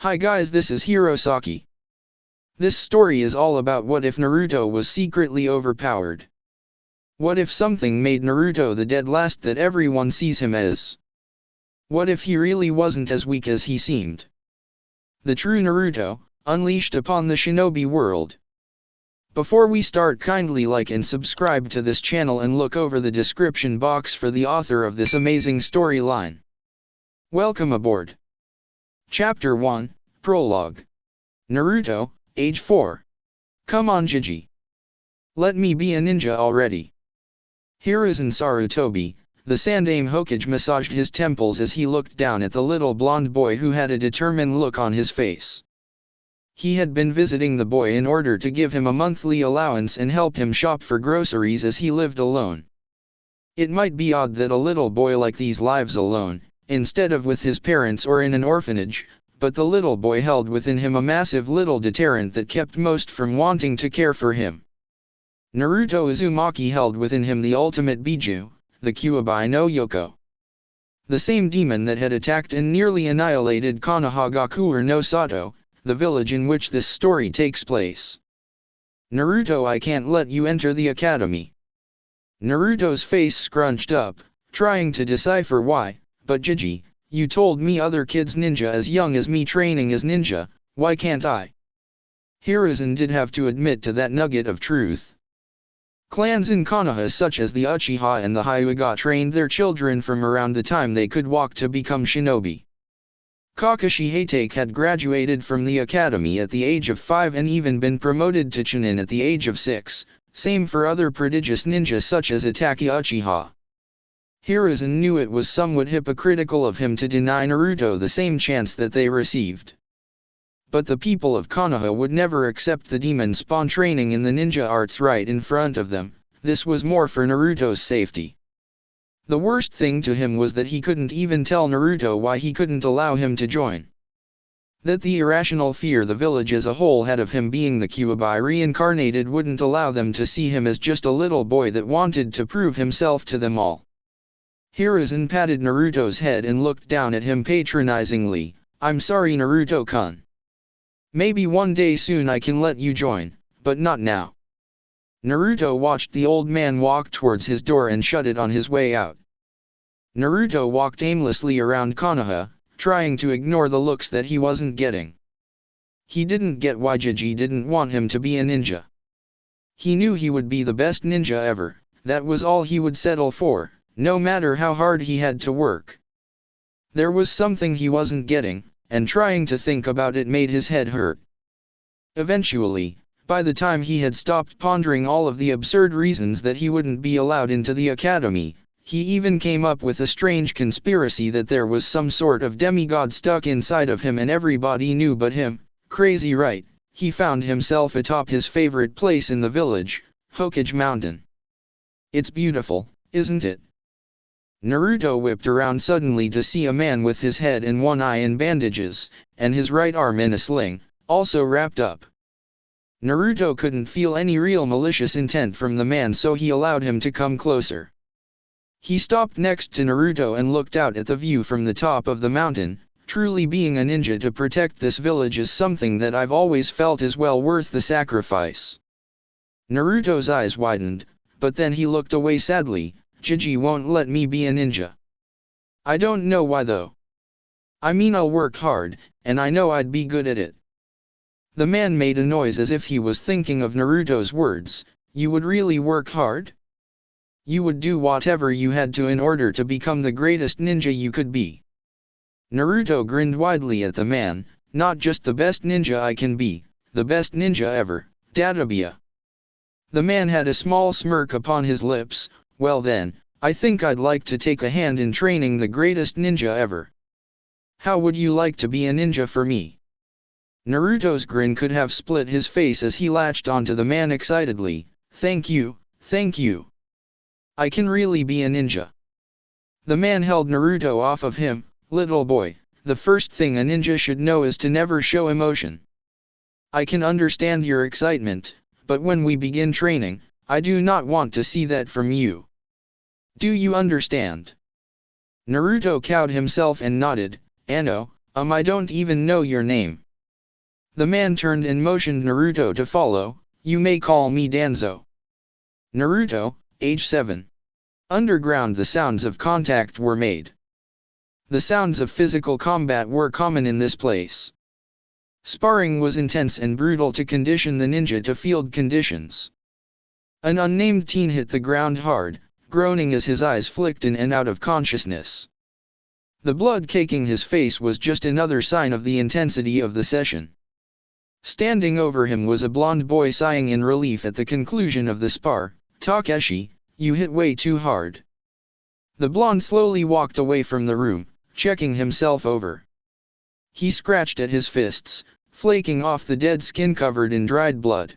Hi guys, this is Hirosaki. This story is all about what if Naruto was secretly overpowered. What if something made Naruto the dead last that everyone sees him as? What if he really wasn't as weak as he seemed? The true Naruto, unleashed upon the shinobi world. Before we start, kindly like and subscribe to this channel and look over the description box for the author of this amazing storyline. Welcome aboard. Chapter 1, Prologue. Naruto, age 4. Come on Jiji. Let me be a ninja already. Hiruzen Sarutobi, the Sandaime Hokage, massaged his temples as he looked down at the little blonde boy who had a determined look on his face. He had been visiting the boy in order to give him a monthly allowance and help him shop for groceries as he lived alone. It might be odd that a little boy like these lives alone, instead of with his parents or in an orphanage, but the little boy held within him a massive little deterrent that kept most from wanting to care for him. Naruto Uzumaki held within him the ultimate Biju, the Kyuubi no Yoko. The same demon that had attacked and nearly annihilated Konohagakure no Sato, the village in which this story takes place. Naruto, I can't let you enter the academy. Naruto's face scrunched up, trying to decipher why. But Jiji, you told me other kids ninja as young as me training as ninja, why can't I? Hiruzen did have to admit to that nugget of truth. Clans in Konoha such as the Uchiha and the Hyuga trained their children from around the time they could walk to become shinobi. Kakashi Hatake had graduated from the academy at the age of 5 and even been promoted to Chunin at the age of 6, same for other prodigious ninjas such as Itachi Uchiha. Hiruzen knew it was somewhat hypocritical of him to deny Naruto the same chance that they received. But the people of Konoha would never accept the demon spawn training in the ninja arts right in front of them. This was more for Naruto's safety. The worst thing to him was that he couldn't even tell Naruto why he couldn't allow him to join. That the irrational fear the village as a whole had of him being the Kyuubi reincarnated wouldn't allow them to see him as just a little boy that wanted to prove himself to them all. Hiruzen patted Naruto's head and looked down at him patronizingly. I'm sorry Naruto-kun. Maybe one day soon I can let you join, but not now. Naruto watched the old man walk towards his door and shut it on his way out. Naruto walked aimlessly around Konoha, trying to ignore the looks that he wasn't getting. He didn't get why Jiji didn't want him to be a ninja. He knew he would be the best ninja ever, that was all he would settle for, no matter how hard he had to work. There was something he wasn't getting, and trying to think about it made his head hurt. Eventually, by the time he had stopped pondering all of the absurd reasons that he wouldn't be allowed into the academy, he even came up with a strange conspiracy that there was some sort of demigod stuck inside of him and everybody knew but him. Crazy, right? He found himself atop his favorite place in the village, Hokage Mountain. It's beautiful, isn't it? Naruto whipped around suddenly to see a man with his head and one eye in bandages, and his right arm in a sling, also wrapped up. Naruto couldn't feel any real malicious intent from the man, so he allowed him to come closer. He stopped next to Naruto and looked out at the view from the top of the mountain. Truly, being a ninja to protect this village is something that I've always felt is well worth the sacrifice. Naruto's eyes widened, but then he looked away sadly. Jiji won't let me be a ninja. I don't know why though. I mean, I'll work hard, and I know I'd be good at it. The man made a noise as if he was thinking of Naruto's words. You would really work hard? You would do whatever you had to in order to become the greatest ninja you could be. Naruto grinned widely at the man. Not just the best ninja I can be, the best ninja ever, Dadabiya. The man had a small smirk upon his lips. Well then, I think I'd like to take a hand in training the greatest ninja ever. How would you like to be a ninja for me? Naruto's grin could have split his face as he latched onto the man excitedly. Thank you, thank you. I can really be a ninja. The man held Naruto off of him. Little boy, the first thing a ninja should know is to never show emotion. I can understand your excitement, but when we begin training, I do not want to see that from you. Do you understand? Naruto cowed himself and nodded. Ano, I don't even know your name. The man turned and motioned Naruto to follow. You may call me Danzo. Naruto, age 7. Underground. The sounds of contact were made. The sounds of physical combat were common in this place. Sparring was intense and brutal to condition the ninja to field conditions. An unnamed teen hit the ground hard, groaning as his eyes flicked in and out of consciousness. The blood caking his face was just another sign of the intensity of the session. Standing over him was a blonde boy sighing in relief at the conclusion of the spar. Takeshi, you hit way too hard. The blonde slowly walked away from the room, checking himself over. He scratched at his fists, flaking off the dead skin covered in dried blood.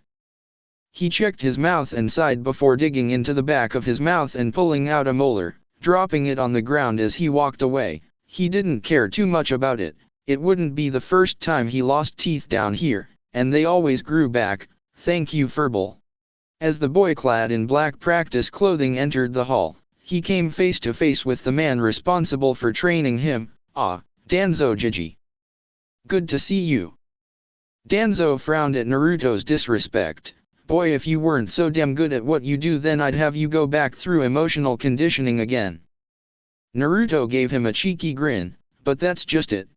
He checked his mouth and sighed before digging into the back of his mouth and pulling out a molar, dropping it on the ground as he walked away. He didn't care too much about it. It wouldn't be the first time he lost teeth down here, and they always grew back. Thank you, Furball. As the boy clad in black practice clothing entered the hall, he came face to face with the man responsible for training him. Ah, Danzo Jiji. Good to see you. Danzo frowned at Naruto's disrespect. Boy, if you weren't so damn good at what you do, then I'd have you go back through emotional conditioning again. Naruto gave him a cheeky grin, but that's just it.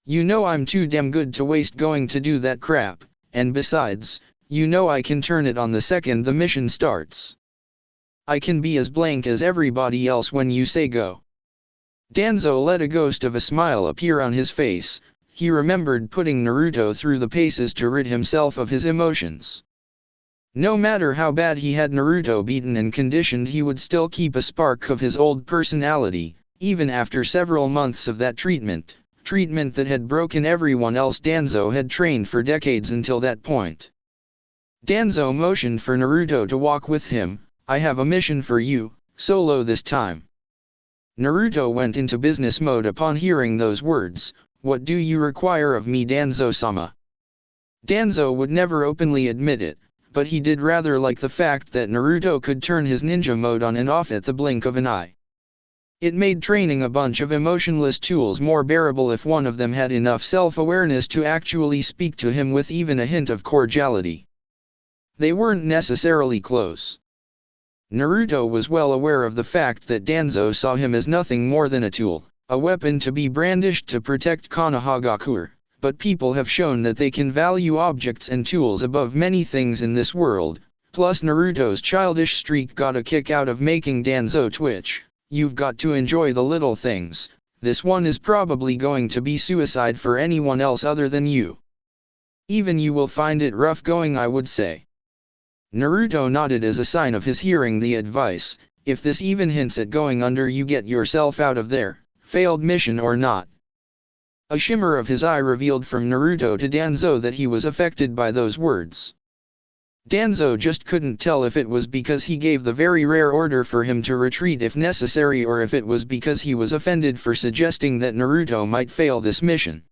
You know I'm too damn good to waste going to do that crap, and besides, you know I can turn it on the second the mission starts. I can be as blank as everybody else when you say go. Danzo let a ghost of a smile appear on his face. He remembered putting Naruto through the paces to rid himself of his emotions. No matter how bad he had Naruto beaten and conditioned, he would still keep a spark of his old personality, even after several months of that treatment that had broken everyone else Danzo had trained for decades until that point. Danzo motioned for Naruto to walk with him. I have a mission for you, solo this time. Naruto went into business mode upon hearing those words. What do you require of me, Danzo-sama? Danzo would never openly admit it, but he did rather like the fact that Naruto could turn his ninja mode on and off at the blink of an eye. It made training a bunch of emotionless tools more bearable if one of them had enough self-awareness to actually speak to him with even a hint of cordiality. They weren't necessarily close. Naruto was well aware of the fact that Danzo saw him as nothing more than a tool, a weapon to be brandished to protect Konohagakure, but people have shown that they can value objects and tools above many things in this world, plus Naruto's childish streak got a kick out of making Danzo twitch. You've got to enjoy the little things. This one is probably going to be suicide for anyone else other than you. Even you will find it rough going, I would say. Naruto nodded as a sign of his hearing the advice. If this even hints at going under, you get yourself out of there, failed mission or not. A shimmer of his eye revealed from Naruto to Danzo that he was affected by those words. Danzo just couldn't tell if it was because he gave the very rare order for him to retreat if necessary, or if it was because he was offended for suggesting that Naruto might fail this mission.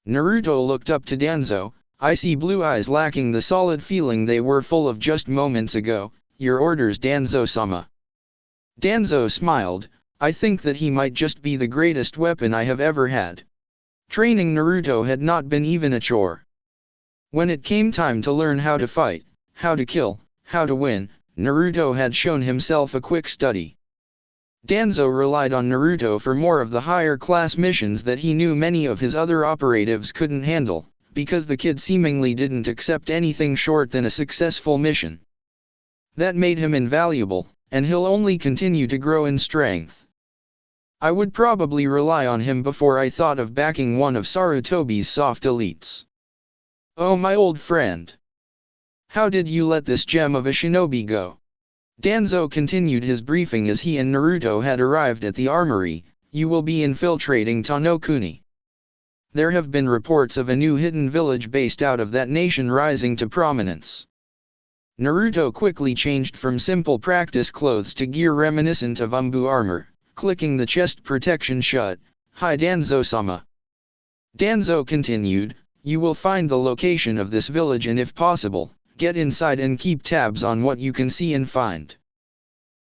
Naruto looked up to Danzo, icy blue eyes lacking the solid feeling they were full of just moments ago. Your orders, Danzo-sama. Danzo smiled. I think that he might just be the greatest weapon I have ever had. Training Naruto had not been even a chore. When it came time to learn how to fight, how to kill, how to win, Naruto had shown himself a quick study. Danzo relied on Naruto for more of the higher class missions that he knew many of his other operatives couldn't handle, because the kid seemingly didn't accept anything short than a successful mission. That made him invaluable, and he'll only continue to grow in strength. I would probably rely on him before I thought of backing one of Sarutobi's soft elites. Oh, my old friend. How did you let this gem of a shinobi go? Danzo continued his briefing as he and Naruto had arrived at the armory. You will be infiltrating Tanokuni. There have been reports of a new hidden village based out of that nation rising to prominence. Naruto quickly changed from simple practice clothes to gear reminiscent of Umbu armor, clicking the chest protection shut. Hi, Danzo-sama. Danzo continued. You will find the location of this village and if possible, get inside and keep tabs on what you can see and find.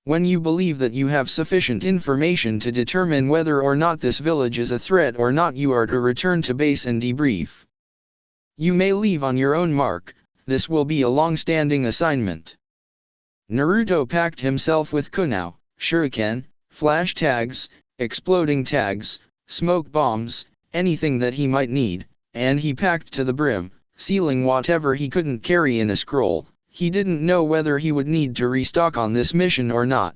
When you believe that you have sufficient information to determine whether or not this village is a threat or not, you are to return to base and debrief. You may leave on your own mark, this will be a long-standing assignment. Naruto packed himself with kunai, shuriken, flash tags, exploding tags, smoke bombs, anything that he might need, and he packed to the brim, sealing whatever he couldn't carry in a scroll. He didn't know whether he would need to restock on this mission or not.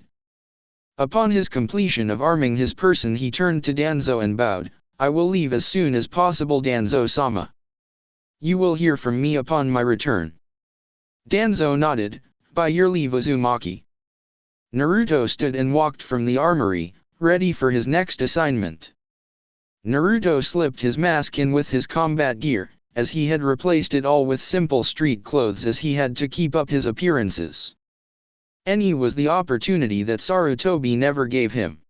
Upon his completion of arming his person, he turned to Danzo and bowed. I will leave as soon as possible, Danzo-sama. You will hear from me upon my return. Danzo nodded. By your leave, Uzumaki. Naruto stood and walked from the armory, ready for his next assignment. Naruto slipped his mask in with his combat gear, as he had replaced it all with simple street clothes as he had to keep up his appearances. Any was the opportunity that Sarutobi never gave him.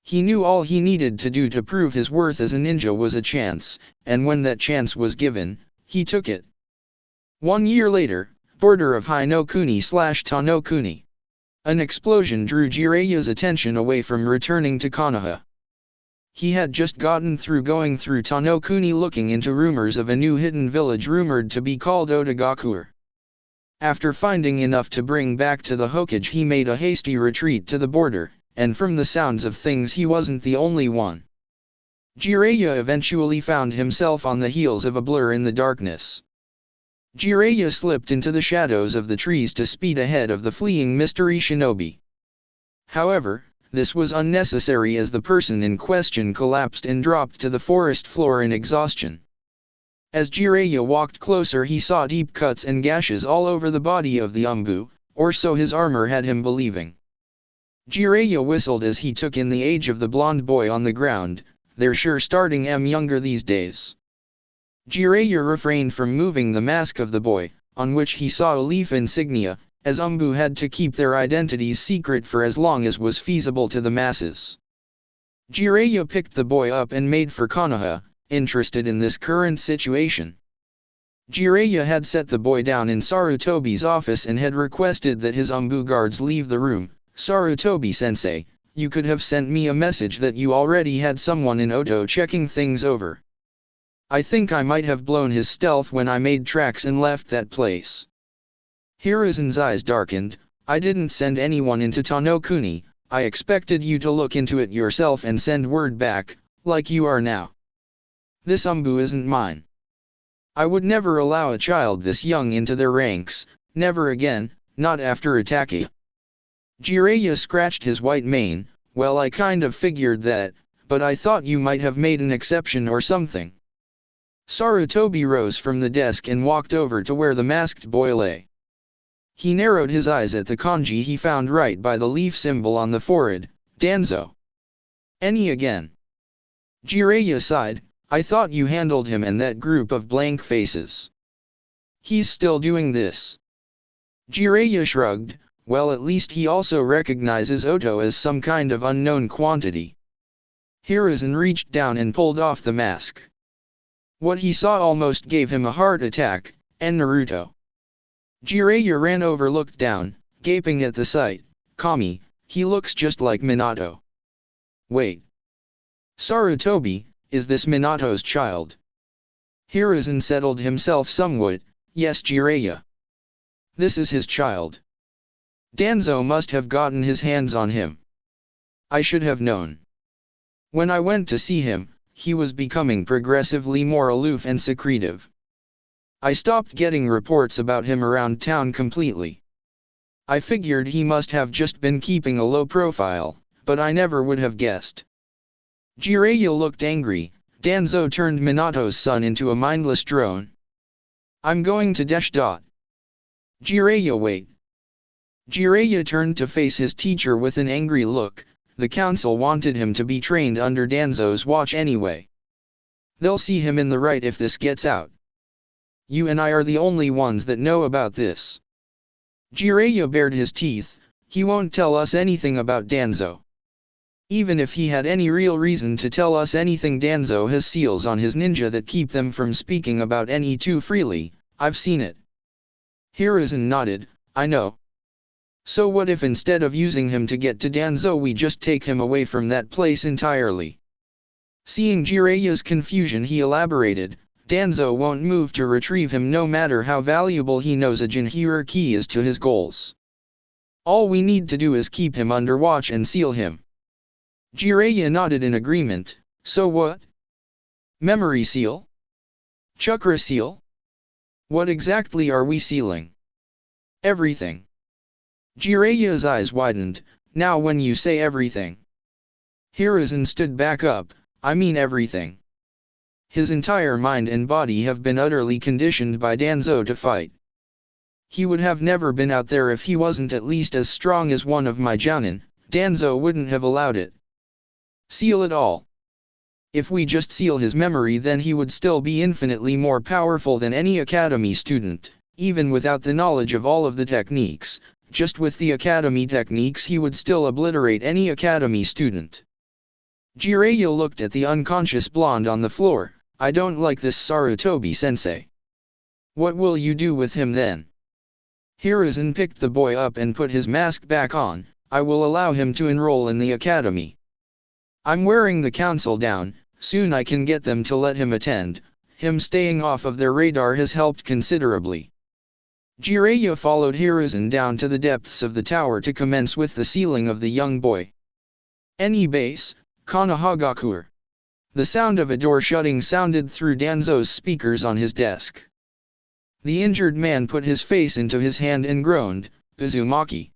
He knew all he needed to do to prove his worth as a ninja was a chance, and when that chance was given, he took it. 1 year later, border of Hinokuni/Tanokuni. An explosion drew Jiraiya's attention away from returning to Konoha. He had just gotten through going through Tanokuni looking into rumors of a new hidden village rumored to be called Otagakur. After finding enough to bring back to the Hokage, he made a hasty retreat to the border, and from the sounds of things he wasn't the only one. Jiraiya eventually found himself on the heels of a blur in the darkness. Jiraiya slipped into the shadows of the trees to speed ahead of the fleeing mystery shinobi. However, this was unnecessary as the person in question collapsed and dropped to the forest floor in exhaustion. As Jiraiya walked closer, he saw deep cuts and gashes all over the body of the Umbu, or so his armor had him believing. Jiraiya whistled as he took in the age of the blonde boy on the ground. They're sure starting younger these days. Jiraiya refrained from moving the mask of the boy, on which he saw a leaf insignia, as Umbu had to keep their identities secret for as long as was feasible to the masses. Jiraiya picked the boy up and made for Konoha, interested in this current situation. Jiraiya had set the boy down in Sarutobi's office and had requested that his Umbu guards leave the room. Sarutobi-sensei, you could have sent me a message that you already had someone in Oto checking things over. I think I might have blown his stealth when I made tracks and left that place. Hiruzen's eyes darkened. I didn't send anyone into Tanokuni, I expected you to look into it yourself and send word back, like you are now. This Umbu isn't mine. I would never allow a child this young into their ranks, never again, not after Itaki. Jiraiya scratched his white mane. Well, I kind of figured that, but I thought you might have made an exception or something. Sarutobi rose from the desk and walked over to where the masked boy lay. He narrowed his eyes at the kanji he found right by the leaf symbol on the forehead. Danzo. Any again? Jiraiya sighed. I thought you handled him and that group of blank faces. He's still doing this. Jiraiya shrugged. Well, at least he also recognizes Oto as some kind of unknown quantity. Hiruzen reached down and pulled off the mask. What he saw almost gave him a heart attack, and Naruto. Jiraiya ran over, looked down, gaping at the sight. Kami, he looks just like Minato. Wait. Sarutobi, is this Minato's child? Hiruzen settled himself somewhat. Yes, Jiraiya. This is his child. Danzo must have gotten his hands on him. I should have known. When I went to see him, he was becoming progressively more aloof and secretive. I stopped getting reports about him around town completely. I figured he must have just been keeping a low profile, but I never would have guessed. Jiraiya looked angry. Danzo turned Minato's son into a mindless drone. I'm going to dash. Jiraiya, wait. Jiraiya turned to face his teacher with an angry look. The council wanted him to be trained under Danzo's watch anyway. They'll see him in the right if this gets out. You and I are the only ones that know about this. Jiraiya bared his teeth. He won't tell us anything about Danzo. Even if he had any real reason to tell us anything, Danzo has seals on his ninja that keep them from speaking about any too freely. I've seen it. Hiruzen nodded. I know. So what if instead of using him to get to Danzo we just take him away from that place entirely? Seeing Jiraiya's confusion he elaborated, Danzo won't move to retrieve him no matter how valuable he knows a Jinhira key is to his goals. All we need to do is keep him under watch and seal him. Jiraiya nodded in agreement. So what? Memory seal? Chakra seal? What exactly are we sealing? Everything. Jiraiya's eyes widened. Now when you say everything. Hiruzen stood back up. I mean everything. His entire mind and body have been utterly conditioned by Danzo to fight. He would have never been out there if he wasn't at least as strong as one of my Jounin. Danzo wouldn't have allowed it. Seal it all. If we just seal his memory then he would still be infinitely more powerful than any academy student, even without the knowledge of all of the techniques. Just with the academy techniques he would still obliterate any academy student. Jiraiya looked at the unconscious blonde on the floor. I don't like this Sarutobi-sensei. What will you do with him then? Hiruzen picked the boy up and put his mask back on. I will allow him to enroll in the academy. I'm wearing the council down, soon I can get them to let him attend. Him staying off of their radar has helped considerably. Jiraiya followed Hiruzen down to the depths of the tower to commence with the sealing of the young boy. Any base, Konohagakuer. The sound of a door shutting sounded through Danzo's speakers on his desk. The injured man put his face into his hand and groaned, Uzumaki.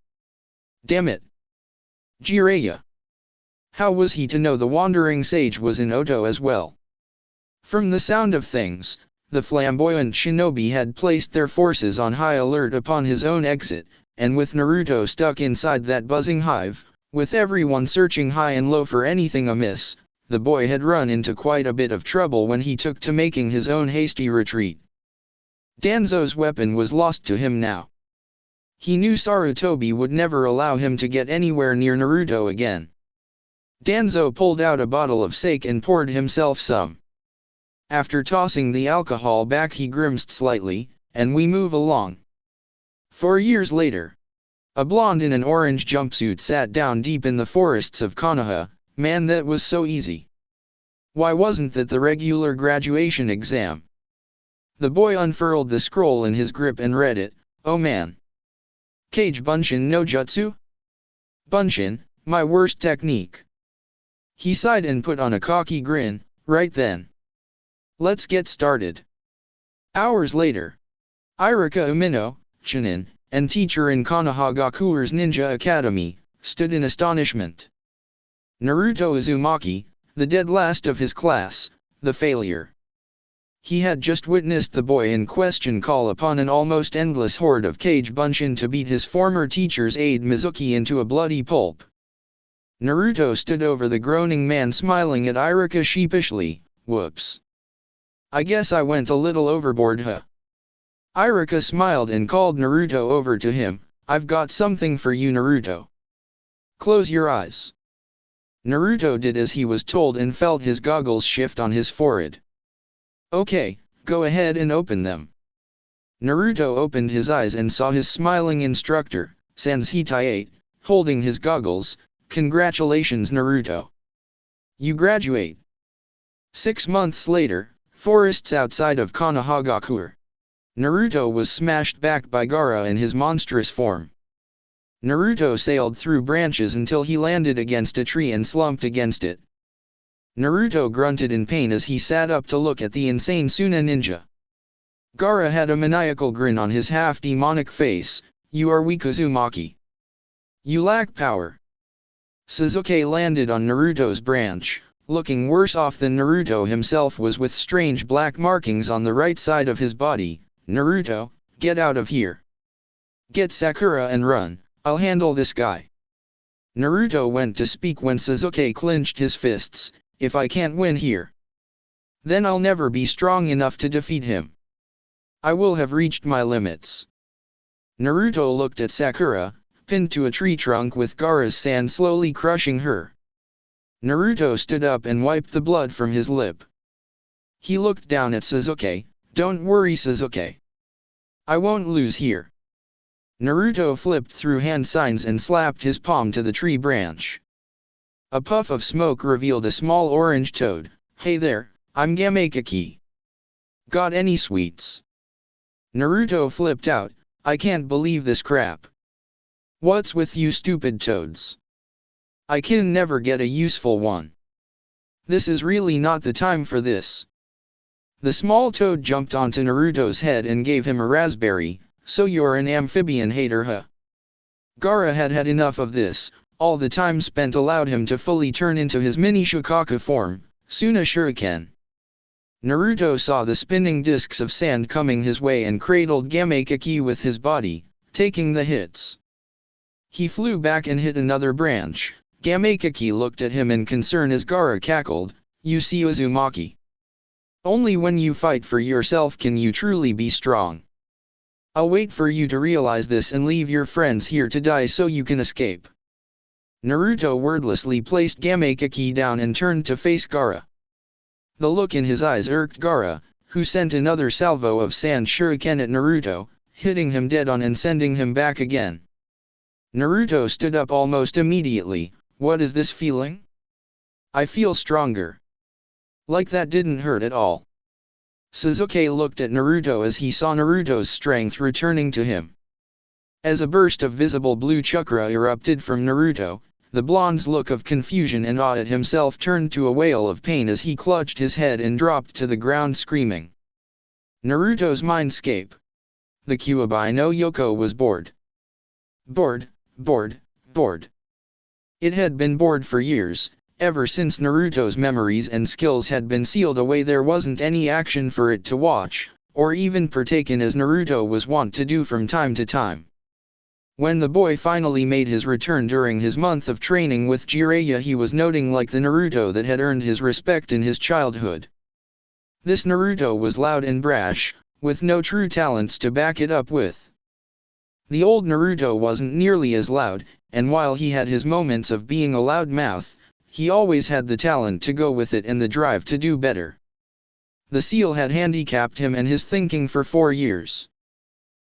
Damn it. Jiraiya. How was he to know the wandering sage was in Oto as well? From the sound of things, the flamboyant shinobi had placed their forces on high alert upon his own exit, and with Naruto stuck inside that buzzing hive, with everyone searching high and low for anything amiss, the boy had run into quite a bit of trouble when he took to making his own hasty retreat. Danzo's weapon was lost to him now. He knew Sarutobi would never allow him to get anywhere near Naruto again. Danzo pulled out a bottle of sake and poured himself some. After tossing the alcohol back he grimaced slightly, and we move along. 4 years later. A blonde in an orange jumpsuit sat down deep in the forests of Konoha. Man, that was so easy. Why wasn't that the regular graduation exam? The boy unfurled the scroll in his grip and read it. Oh man. Kage Bunshin no Jutsu? Bunshin, my worst technique. He sighed and put on a cocky grin. Right then. Let's get started. Hours later. Irika Umino, Chunin, and teacher in Konohagakuer's Ninja Academy, stood in astonishment. Naruto Uzumaki, the dead last of his class, the failure. He had just witnessed the boy in question call upon an almost endless horde of Kage Bunshin to beat his former teacher's aide Mizuki into a bloody pulp. Naruto stood over the groaning man smiling at Irika sheepishly. Whoops. I guess I went a little overboard, huh? Irika smiled and called Naruto over to him. I've got something for you, Naruto. Close your eyes. Naruto did as he was told and felt his goggles shift on his forehead. Okay, go ahead and open them. Naruto opened his eyes and saw his smiling instructor, Sensei, holding his goggles. Congratulations, Naruto. You graduate. 6 months later, forests outside of Konohagakuer. Naruto was smashed back by Gaara in his monstrous form. Naruto sailed through branches until he landed against a tree and slumped against it. Naruto grunted in pain as he sat up to look at the insane Suna ninja. Gaara had a maniacal grin on his half-demonic face. You are weak, Uzumaki. You lack power. Sasuke landed on Naruto's branch, looking worse off than Naruto himself was with strange black markings on the right side of his body. Naruto, get out of here. Get Sakura and run, I'll handle this guy. Naruto went to speak when Sasuke clenched his fists. If I can't win here, then I'll never be strong enough to defeat him. I will have reached my limits. Naruto looked at Sakura, pinned to a tree trunk with Gaara's sand slowly crushing her. Naruto stood up and wiped the blood from his lip. He looked down at Sasuke. Don't worry, Sasuke. I won't lose here. Naruto flipped through hand signs and slapped his palm to the tree branch. A puff of smoke revealed a small orange toad. "Hey there, I'm Gamakaki. Got any sweets?" Naruto flipped out. "I can't believe this crap. What's with you stupid toads? I can never get a useful one. This is really not the time for this." The small toad jumped onto Naruto's head and gave him a raspberry. "So you're an amphibian hater, huh?" Gaara had had enough of this. All the time spent allowed him to fully turn into his mini Shikaka form, Suna Shuriken. Naruto saw the spinning discs of sand coming his way and cradled Gamakaki with his body, taking the hits. He flew back and hit another branch. Gamakaki looked at him in concern as Gaara cackled, "You see Uzumaki. Only when you fight for yourself can you truly be strong. I'll wait for you to realize this and leave your friends here to die so you can escape." Naruto wordlessly placed Gamakaki down and turned to face Gaara. The look in his eyes irked Gaara, who sent another salvo of sand shuriken at Naruto, hitting him dead on and sending him back again. Naruto stood up almost immediately. "What is this feeling? I feel stronger. Like that didn't hurt at all." Sasuke looked at Naruto as he saw Naruto's strength returning to him. As a burst of visible blue chakra erupted from Naruto, the blonde's look of confusion and awe at himself turned to a wail of pain as he clutched his head and dropped to the ground screaming. Naruto's mindscape. The Kyuubi no Yoko was bored. Bored, bored, bored. It had been bored for years. Ever since Naruto's memories and skills had been sealed away, there wasn't any action for it to watch, or even partake in as Naruto was wont to do from time to time. When the boy finally made his return during his month of training with Jiraiya, he was noting like the Naruto that had earned his respect in his childhood. This Naruto was loud and brash, with no true talents to back it up with. The old Naruto wasn't nearly as loud, and while he had his moments of being a loudmouth, he always had the talent to go with it and the drive to do better. The seal had handicapped him and his thinking for 4 years.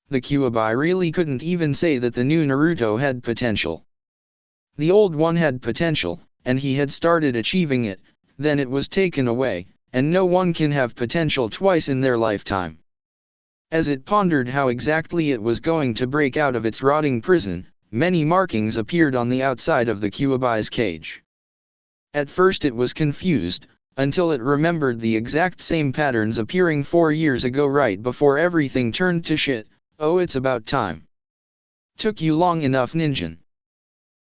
The Kyuubi really couldn't even say that the new Naruto had potential. The old one had potential, and he had started achieving it, then it was taken away, and no one can have potential twice in their lifetime. As it pondered how exactly it was going to break out of its rotting prison, many markings appeared on the outside of the Kyuubi's cage. At first it was confused, until it remembered the exact same patterns appearing 4 years ago right before everything turned to shit. "Oh, it's about time. Took you long enough, ninja."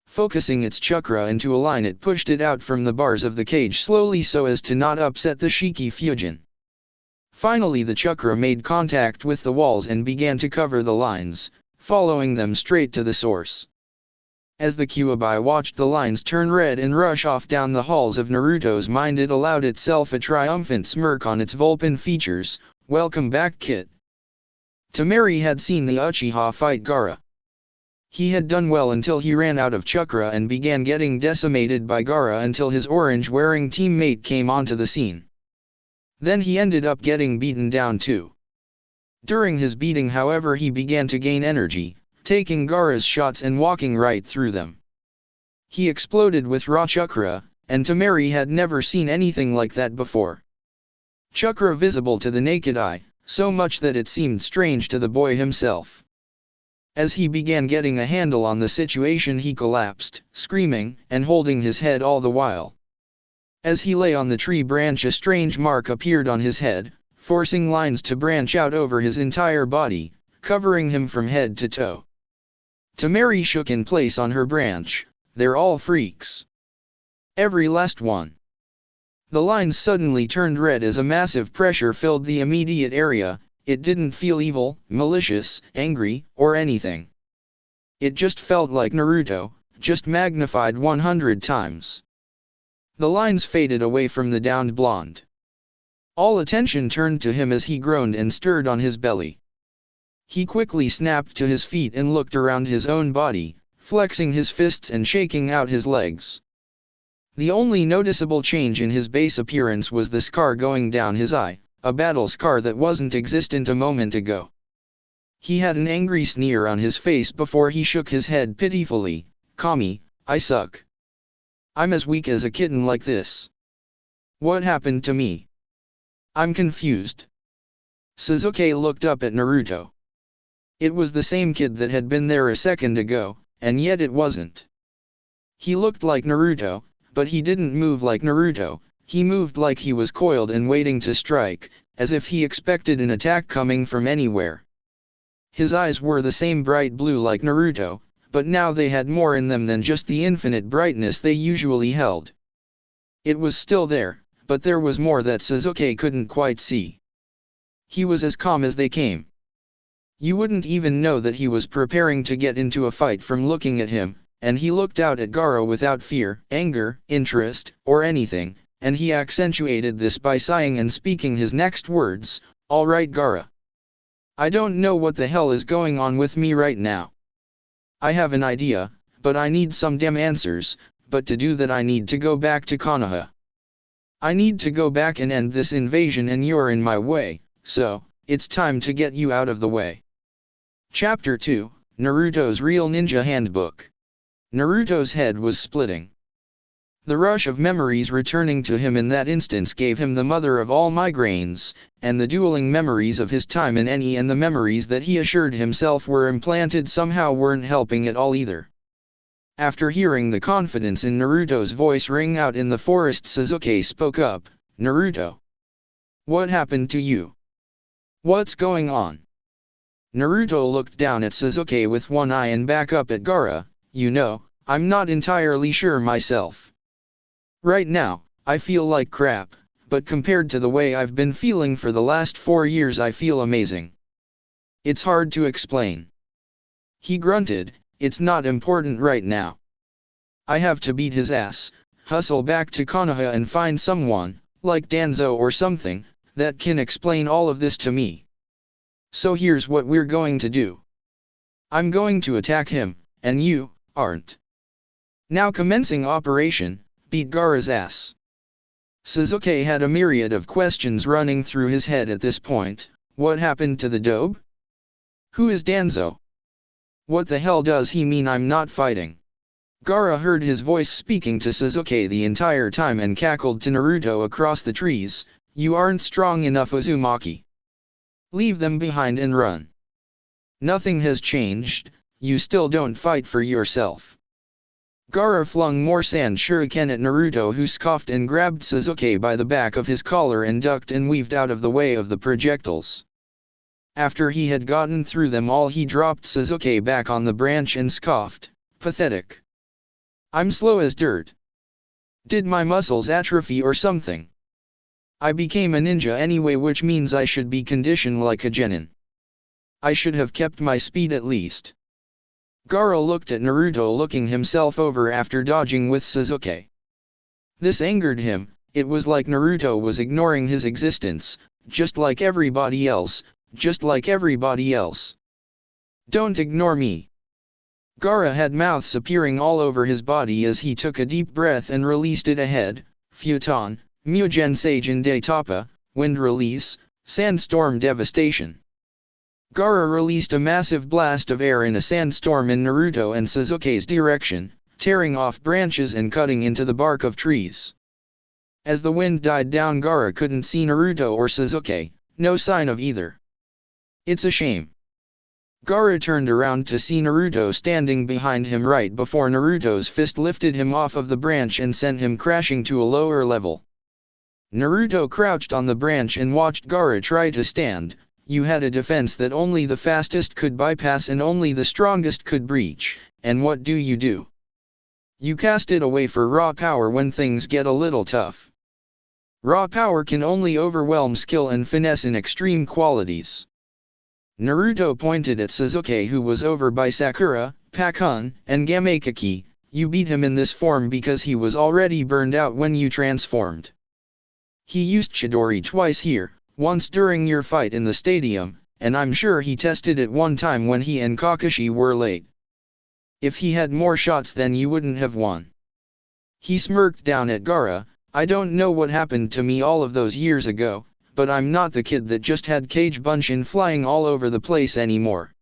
Focusing its chakra into a line, it pushed it out from the bars of the cage slowly so as to not upset the Shiki Fujin. Finally the chakra made contact with the walls and began to cover the lines, following them straight to the source. As the Kyuubi watched the lines turn red and rush off down the halls of Naruto's mind, it allowed itself a triumphant smirk on its Vulpin features. "Welcome back, kid." Temari had seen the Uchiha fight Gaara. He had done well until he ran out of chakra and began getting decimated by Gaara until his orange-wearing teammate came onto the scene. Then he ended up getting beaten down too. During his beating, however, he began to gain energy, taking Gaara's shots and walking right through them. He exploded with raw chakra, and Temari had never seen anything like that before. Chakra visible to the naked eye, so much that it seemed strange to the boy himself. As he began getting a handle on the situation, he collapsed, screaming, and holding his head all the while. As he lay on the tree branch, a strange mark appeared on his head, forcing lines to branch out over his entire body, covering him from head to toe. Temari shook in place on her branch. "They're all freaks. Every last one." The lines suddenly turned red as a massive pressure filled the immediate area. It didn't feel evil, malicious, angry, or anything. It just felt like Naruto, just magnified 100 times. The lines faded away from the downed blonde. All attention turned to him as he groaned and stirred on his belly. He quickly snapped to his feet and looked around his own body, flexing his fists and shaking out his legs. The only noticeable change in his base appearance was the scar going down his eye, a battle scar that wasn't existent a moment ago. He had an angry sneer on his face before he shook his head pitifully. Kami, I suck. I'm as weak as a kitten like this. What happened to me? I'm confused. Sasuke looked up at Naruto. It was the same kid that had been there a second ago, and yet it wasn't. He looked like Naruto, but he didn't move like Naruto. He moved like he was coiled and waiting to strike, as if he expected an attack coming from anywhere. His eyes were the same bright blue like Naruto, but now they had more in them than just the infinite brightness they usually held. It was still there, but there was more that Sasuke couldn't quite see. He was as calm as they came. You wouldn't even know that he was preparing to get into a fight from looking at him, and he looked out at Gaara without fear, anger, interest, or anything, and he accentuated this by sighing and speaking his next words, "All right Gaara. I don't know what the hell is going on with me right now. I have an idea, but I need some damn answers, but to do that I need to go back to Konoha. I need to go back and end this invasion and you're in my way, so, it's time to get you out of the way." Chapter 2, Naruto's Real Ninja Handbook. Naruto's head was splitting. The rush of memories returning to him in that instance gave him the mother of all migraines, and the dueling memories of his time in Eni and the memories that he assured himself were implanted somehow weren't helping at all either. After hearing the confidence in Naruto's voice ring out in the forest, Sasuke spoke up, "Naruto. What happened to you? What's going on?" Naruto looked down at Sasuke with one eye and back up at Gaara. "You know, I'm not entirely sure myself. Right now, I feel like crap, but compared to the way I've been feeling for the last 4 years I feel amazing. It's hard to explain." He grunted, "It's not important right now. I have to beat his ass, hustle back to Konoha and find someone, like Danzo or something, that can explain all of this to me. So here's what we're going to do. I'm going to attack him, and you aren't. Now commencing operation, beat Gaara's ass." Sasuke had a myriad of questions running through his head at this point. What happened to the dobe? Who is Danzo? What the hell does he mean I'm not fighting? Gaara heard his voice speaking to Sasuke the entire time and cackled to Naruto across the trees, "You aren't strong enough, Uzumaki. Leave them behind and run. Nothing has changed, you still don't fight for yourself." Gaara flung more sand shuriken at Naruto, who scoffed and grabbed Sasuke by the back of his collar and ducked and weaved out of the way of the projectiles. After he had gotten through them all, he dropped Sasuke back on the branch and scoffed, "Pathetic. I'm slow as dirt. Did my muscles atrophy or something? I became a ninja anyway, which means I should be conditioned like a genin. I should have kept my speed at least." Gaara looked at Naruto looking himself over after dodging with Sasuke. This angered him. It was like Naruto was ignoring his existence, just like everybody else, just like everybody else. "Don't ignore me." Gaara had mouths appearing all over his body as he took a deep breath and released it ahead. Futon, Mugen Seijin de Tapa, Wind Release, Sandstorm Devastation. Gaara released a massive blast of air in a sandstorm in Naruto and Sasuke's direction, tearing off branches and cutting into the bark of trees. As the wind died down, Gaara couldn't see Naruto or Sasuke, no sign of either. "It's a shame." Gaara turned around to see Naruto standing behind him right before Naruto's fist lifted him off of the branch and sent him crashing to a lower level. Naruto crouched on the branch and watched Gaara try to stand. "You had a defense that only the fastest could bypass and only the strongest could breach, and what do? You cast it away for raw power when things get a little tough. Raw power can only overwhelm skill and finesse in extreme qualities." Naruto pointed at Sasuke, who was over by Sakura, Pakun, and Gamekaki. "You beat him in this form because he was already burned out when you transformed. He used Chidori twice here, once during your fight in the stadium, and I'm sure he tested it one time when he and Kakashi were late. If he had more shots then you wouldn't have won." He smirked down at Gaara. "I don't know what happened to me all of those years ago, but I'm not the kid that just had Cage Bunshin flying all over the place anymore.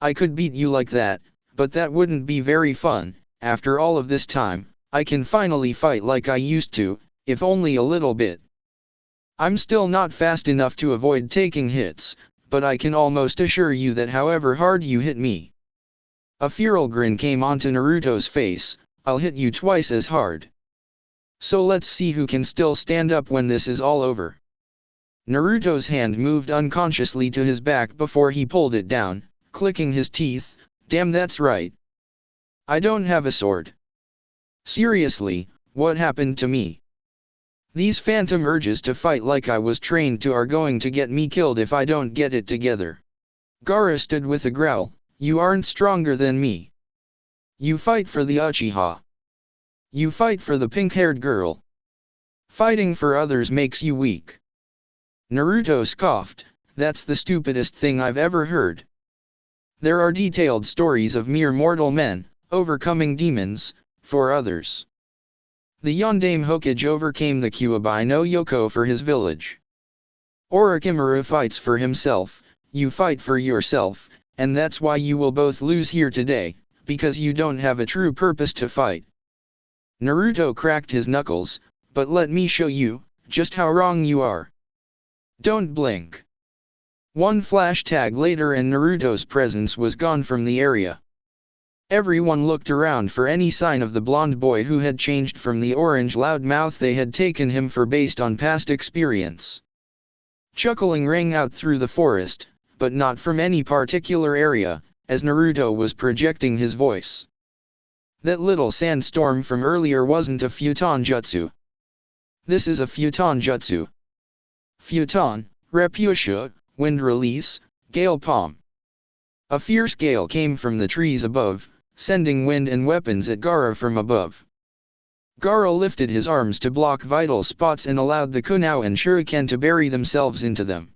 I could beat you like that, but that wouldn't be very fun. After all of this time, I can finally fight like I used to, if only a little bit. I'm still not fast enough to avoid taking hits, but I can almost assure you that however hard you hit me. A feral grin came onto Naruto's face. I'll hit you twice as hard. So let's see who can still stand up when this is all over. Naruto's hand moved unconsciously to his back before he pulled it down, clicking his teeth. Damn, that's right. I don't have a sword. Seriously, what happened to me? These phantom urges to fight like I was trained to are going to get me killed if I don't get it together. Gaara stood with a growl. You aren't stronger than me. You fight for the Uchiha. You fight for the pink-haired girl. Fighting for others makes you weak. Naruto scoffed. That's the stupidest thing I've ever heard. There are detailed stories of mere mortal men overcoming demons for others. The Yondaime Hokage overcame the Kyuubi no Yoko for his village. Orochimaru fights for himself, you fight for yourself, and that's why you will both lose here today, because you don't have a true purpose to fight. Naruto cracked his knuckles, but let me show you just how wrong you are. Don't blink. One flash tag later and Naruto's presence was gone from the area. Everyone looked around for any sign of the blonde boy who had changed from the orange loudmouth they had taken him for based on past experience. Chuckling rang out through the forest, but not from any particular area, as Naruto was projecting his voice. That little sandstorm from earlier wasn't a futon jutsu. This is a futon jutsu. Futon, repusha, wind release, gale palm. A fierce gale came from the trees above, sending wind and weapons at Gaara from above. Gaara lifted his arms to block vital spots and allowed the kunai and shuriken to bury themselves into them.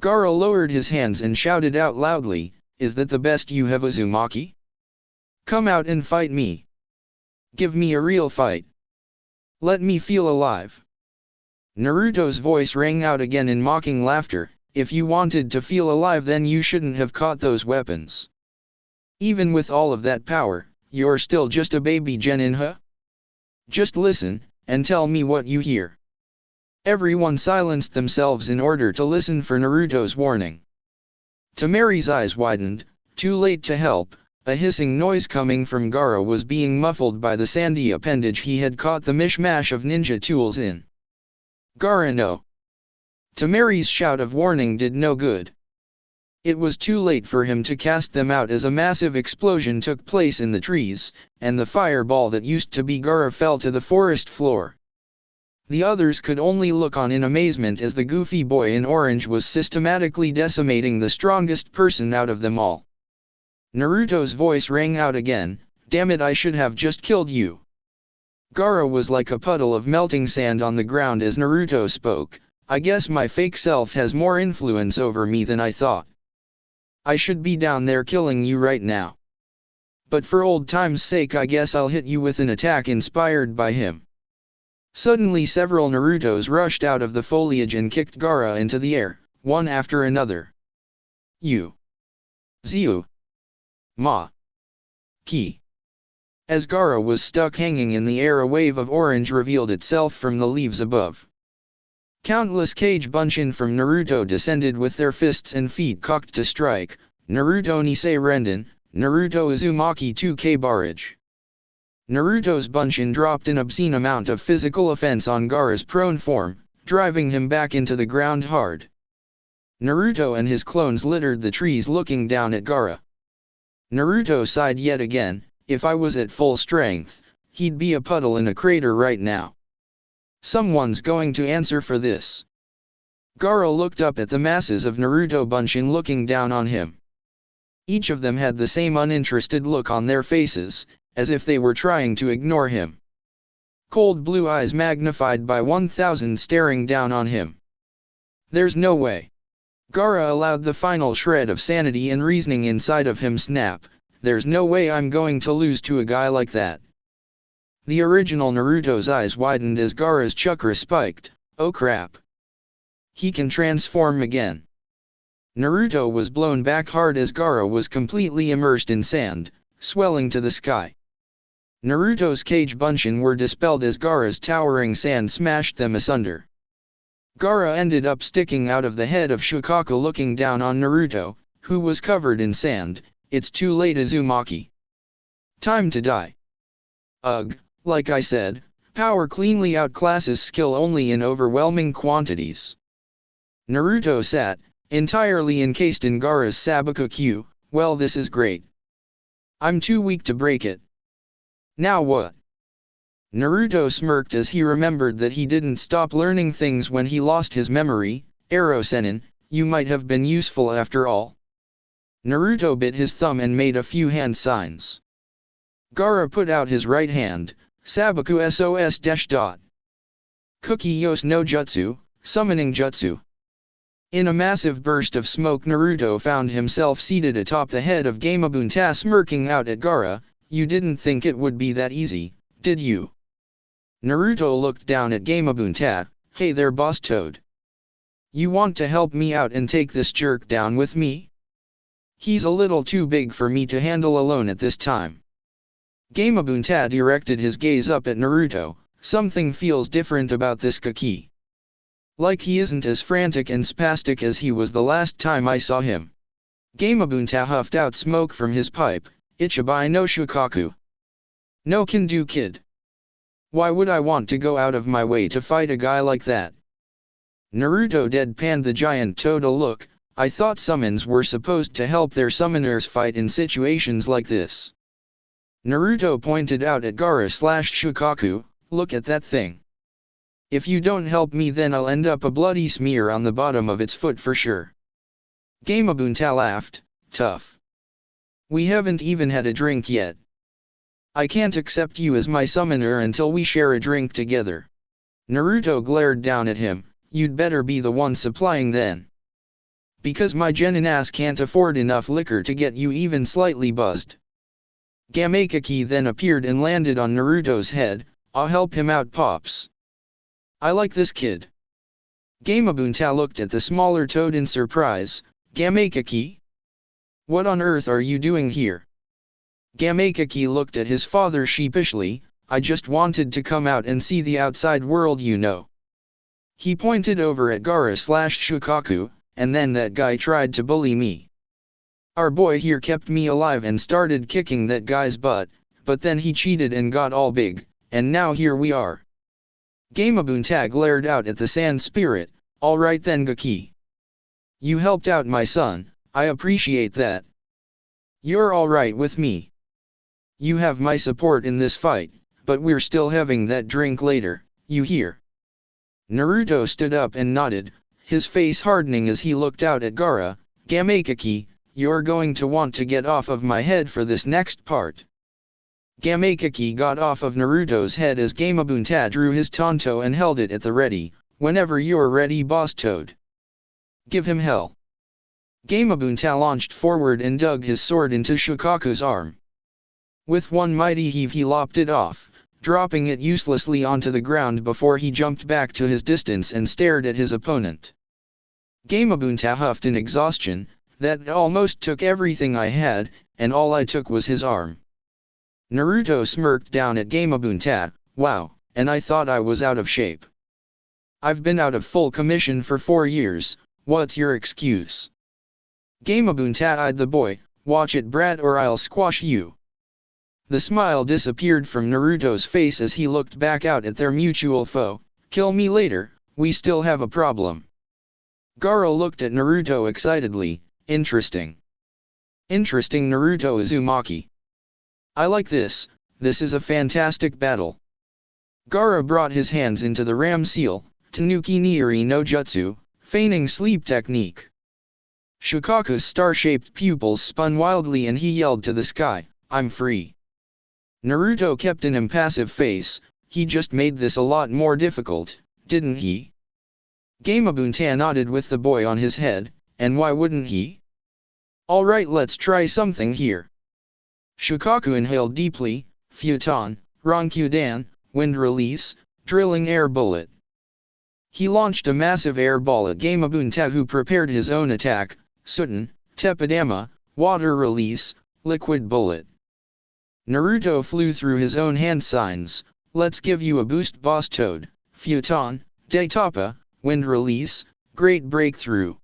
Gaara lowered his hands and shouted out loudly, "Is that the best you have, Uzumaki? Come out and fight me. Give me a real fight. Let me feel alive." Naruto's voice rang out again in mocking laughter. If you wanted to feel alive, then you shouldn't have caught those weapons. Even with all of that power, you're still just a baby genin, huh? Just listen, and tell me what you hear. Everyone silenced themselves in order to listen for Naruto's warning. Temeri's eyes widened. Too late to help. A hissing noise coming from Gaara was being muffled by the sandy appendage he had caught the mishmash of ninja tools in. Gaara, no. Temeri's shout of warning did no good. It was too late for him to cast them out as a massive explosion took place in the trees, and the fireball that used to be Gaara fell to the forest floor. The others could only look on in amazement as the goofy boy in orange was systematically decimating the strongest person out of them all. Naruto's voice rang out again, "Damn it, I should have just killed you." Gaara was like a puddle of melting sand on the ground as Naruto spoke. "I guess my fake self has more influence over me than I thought. I should be down there killing you right now. But for old time's sake, I guess I'll hit you with an attack inspired by him." Suddenly several Narutos rushed out of the foliage and kicked Gaara into the air, one after another. You. Ziu. Ma. Ki. As Gaara was stuck hanging in the air, a wave of orange revealed itself from the leaves above. Countless Cage Bunshin from Naruto descended with their fists and feet cocked to strike. Naruto Nisei Renden, Naruto Uzumaki 2K Barrage. Naruto's Bunshin dropped an obscene amount of physical offense on Gaara's prone form, driving him back into the ground hard. Naruto and his clones littered the trees looking down at Gaara. Naruto sighed yet again. If I was at full strength, he'd be a puddle in a crater right now. Someone's going to answer for this. Gaara looked up at the masses of Naruto Bunshin looking down on him. Each of them had the same uninterested look on their faces, as if they were trying to ignore him. Cold blue eyes magnified by 1,000 staring down on him. There's no way. Gaara allowed the final shred of sanity and reasoning inside of him snap. There's no way I'm going to lose to a guy like that. The original Naruto's eyes widened as Gaara's chakra spiked. Oh crap. He can transform again. Naruto was blown back hard as Gaara was completely immersed in sand, swelling to the sky. Naruto's cage bunshin were dispelled as Gaara's towering sand smashed them asunder. Gaara ended up sticking out of the head of Shukaku looking down on Naruto, who was covered in sand. It's too late, Uzumaki. Time to die. Ugh, like I said, power cleanly outclasses skill only in overwhelming quantities. Naruto sat, entirely encased in Gaara's Sabaku-Q. Well, this is great. I'm too weak to break it. Now what? Naruto smirked as he remembered that he didn't stop learning things when he lost his memory. Arrow Sennin, you might have been useful after all. Naruto bit his thumb and made a few hand signs. Gaara put out his right hand, Sabaku SOS-. Kuki Yos no Jutsu, Summoning Jutsu. In a massive burst of smoke, Naruto found himself seated atop the head of Gamabunta, smirking out at Gaara. You didn't think it would be that easy, did you? Naruto looked down at Gamabunta. Hey there, Boss Toad. You want to help me out and take this jerk down with me? He's a little too big for me to handle alone at this time. Gamabunta directed his gaze up at Naruto. Something feels different about this Kuki. Like he isn't as frantic and spastic as he was the last time I saw him. Gamabunta huffed out smoke from his pipe. Ichibai no Shukaku. No can do, kid. Why would I want to go out of my way to fight a guy like that? Naruto deadpanned the giant toad a look. I thought summons were supposed to help their summoners fight in situations like this. Naruto pointed out at Gaara/Shukaku, look at that thing. If you don't help me, then I'll end up a bloody smear on the bottom of its foot for sure. Gamabunta laughed. Tough. We haven't even had a drink yet. I can't accept you as my summoner until we share a drink together. Naruto glared down at him. You'd better be the one supplying then. Because my genin ass can't afford enough liquor to get you even slightly buzzed. Gamekaki then appeared and landed on Naruto's head. I'll help him out, Pops. I like this kid. Gamabunta looked at the smaller toad in surprise. Gamekaki? What on earth are you doing here? Gamekaki looked at his father sheepishly. I just wanted to come out and see the outside world, you know. He pointed over at Gaara/Shukaku, and then that guy tried to bully me. Our boy here kept me alive and started kicking that guy's butt, but then he cheated and got all big, and now here we are. Gamabunta glared out at the sand spirit. Alright then, Gaki. You helped out my son, I appreciate that. You're alright with me. You have my support in this fight, but we're still having that drink later, you hear? Naruto stood up and nodded, his face hardening as he looked out at Gaara. Gamekaki, you're going to want to get off of my head for this next part. Gamekaki got off of Naruto's head as Gamabunta drew his tanto and held it at the ready. Whenever you're ready, Boss Toad. Give him hell. Gamabunta launched forward and dug his sword into Shukaku's arm. With one mighty heave he lopped it off, dropping it uselessly onto the ground before he jumped back to his distance and stared at his opponent. Gamabunta huffed in exhaustion. That almost took everything I had, and all I took was his arm. Naruto smirked down at Gamabunta. Wow, and I thought I was out of shape. I've been out of full commission for 4 years, what's your excuse? Gamabunta eyed the boy. Watch it, brat, or I'll squash you. The smile disappeared from Naruto's face as he looked back out at their mutual foe. Kill me later, we still have a problem. Gaara looked at Naruto excitedly. Interesting. Interesting, Naruto Uzumaki. I like this, this is a fantastic battle. Gaara brought his hands into the ram seal, Tanuki Niiri no Jutsu, feigning sleep technique. Shukaku's star-shaped pupils spun wildly and he yelled to the sky, I'm free. Naruto kept an impassive face. He just made this a lot more difficult, didn't he? Gamabunta nodded with the boy on his head, and why wouldn't he? Alright, let's try something here. Shukaku inhaled deeply. Futon, Ronkyudan, wind release, drilling air bullet. He launched a massive air ball at Gamabunta, who prepared his own attack, Sutan, Tepidama, Water Release, Liquid Bullet. Naruto flew through his own hand signs, Let's give you a boost Boss Toad, Futon, Daitapa, Wind Release, Great Breakthrough.